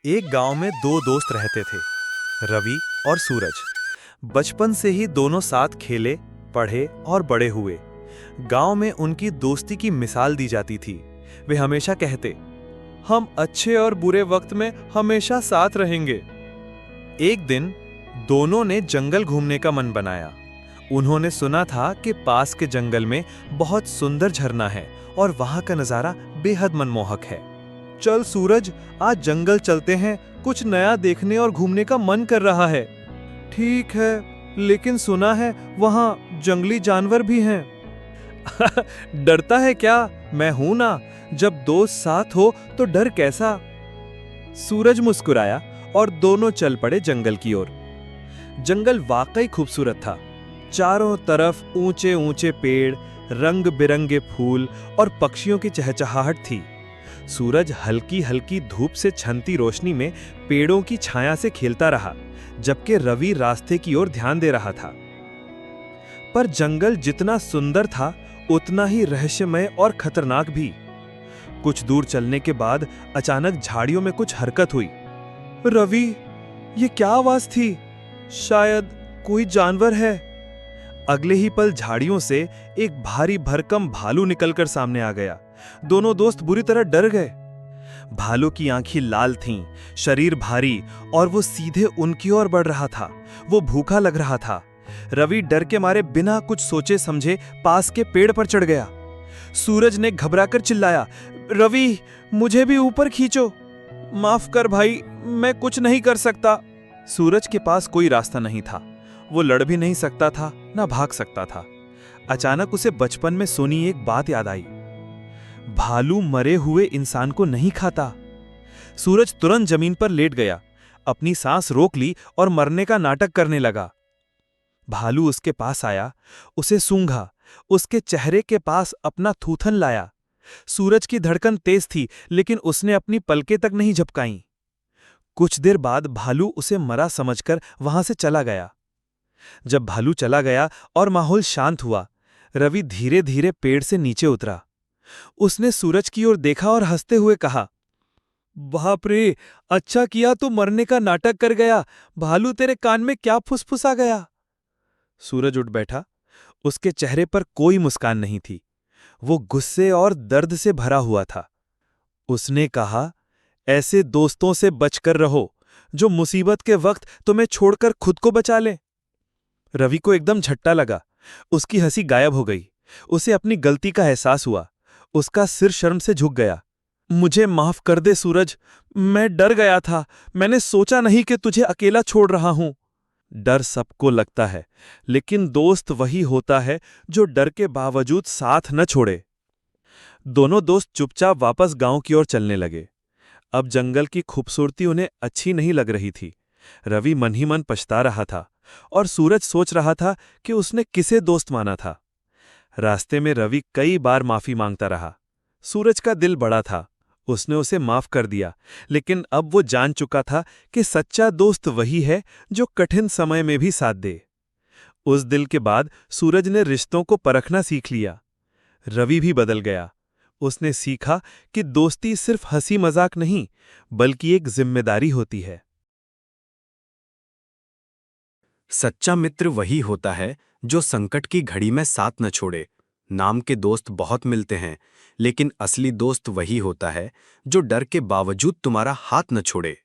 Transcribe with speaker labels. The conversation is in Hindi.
Speaker 1: एक गांव में दो दोस्त रहते थे, रवि और सूरज। बचपन से ही दोनों साथ खेले, पढ़े और बड़े हुए। गांव में उनकी दोस्ती की मिसाल दी जाती थी। वे हमेशा कहते, हम अच्छे और बुरे वक्त में हमेशा साथ रहेंगे। एक दिन दोनों ने जंगल घूमने का मन बनाया। उन्होंने सुना था कि पास के जंगल में बहुत सुंदर झरना है और वहां का नजारा बेहद मनमोहक है। चल सूरज, आज जंगल चलते हैं, कुछ नया देखने और घूमने का मन कर रहा है। ठीक है, लेकिन सुना है वहां जंगली जानवर भी हैं। डरता है क्या? मैं हूं ना। जब दोस्त साथ हो तो डर कैसा? सूरज मुस्कुराया और दोनों चल पड़े जंगल की ओर। जंगल वाकई खूबसूरत था। चारों तरफ ऊंचे ऊंचे पेड़, रंग बिरंगे फूल और पक्षियों की चहचहाहट थी। सूरज हल्की हल्की धूप से छनती रोशनी में पेड़ों की छाया से खेलता रहा, जबकि रवि रास्ते की ओर ध्यान दे रहा था। पर जंगल जितना सुंदर था, उतना ही रहस्यमय और खतरनाक भी। कुछ दूर चलने के बाद अचानक झाड़ियों में कुछ हरकत हुई। रवि, ये क्या आवाज थी? शायद कोई जानवर है। अगले ही पल झाड़ियों से एक भारी भरकम भालू निकलकर सामने आ गया। दोनों दोस्त बुरी तरह डर गए। भालू की आंखें लाल थीं, शरीर भारी, और वो सीधे उनकी ओर बढ़ रहा था। वो भूखा लग रहा था। रवि डर के मारे बिना कुछ सोचे समझे पास के पेड़ पर चढ़ गया। सूरज ने घबराकर चिल्लाया, रवि, मुझे भी ऊपर खींचो। माफ कर भाई, मैं कुछ नहीं कर सकता। सूरज के पास कोई रास्ता नहीं था। वो लड़ भी नहीं सकता था, ना भाग सकता था। अचानक उसे बचपन में सुनी एक बात याद आई। भालू मरे हुए इंसान को नहीं खाता। सूरज तुरंत जमीन पर लेट गया, अपनी सांस रोक ली और मरने का नाटक करने लगा। भालू उसके पास आया, उसे सूंघा, उसके चेहरे के पास अपना थूथन लाया। सूरज की धड़कन तेज थी, लेकिन उसने अपनी पलकें तक नहीं झपकाईं। कुछ देर बाद भालू उसे मरा समझकर वहां से चला गया। जब भालू चला गया और माहौल शांत हुआ, रवि धीरे धीरे पेड़ से नीचे उतरा। उसने सूरज की ओर देखा और हंसते हुए कहा, बाप रे, अच्छा किया तू मरने का नाटक कर गया। भालू तेरे कान में क्या फुसफुसा गया? सूरज उठ बैठा। उसके चेहरे पर कोई मुस्कान नहीं थी। वो गुस्से और दर्द से भरा हुआ था। उसने कहा, ऐसे दोस्तों से बचकर रहो जो मुसीबत के वक्त तुम्हें छोड़कर खुद को बचा लें। रवि को एकदम झटका लगा। उसकी हंसी गायब हो गई। उसे अपनी गलती का एहसास हुआ। उसका सिर शर्म से झुक गया। मुझे माफ कर दे सूरज, मैं डर गया था। मैंने सोचा नहीं कि तुझे अकेला छोड़ रहा हूं। डर सबको लगता है, लेकिन दोस्त वही होता है जो डर के बावजूद साथ न छोड़े। दोनों दोस्त चुपचाप वापस गांव की ओर चलने लगे। अब जंगल की खूबसूरती उन्हें अच्छी नहीं लग रही थी। रवि मन ही मन पछता रहा था और सूरज सोच रहा था कि उसने किसे दोस्त माना था। रास्ते में रवि कई बार माफी मांगता रहा। सूरज का दिल बड़ा था, उसने उसे माफ कर दिया, लेकिन अब वो जान चुका था कि सच्चा दोस्त वही है जो कठिन समय में भी साथ दे। उस दिल के बाद सूरज ने रिश्तों को परखना सीख लिया। रवि भी बदल गया। उसने सीखा कि दोस्ती सिर्फ हंसी मजाक नहीं, बल्कि एक जिम्मेदारी होती है।
Speaker 2: सच्चा मित्र वही होता है जो संकट की घड़ी में साथ न छोड़े। नाम के दोस्त बहुत मिलते हैं, लेकिन असली दोस्त वही होता है जो डर के बावजूद तुम्हारा हाथ न छोड़े।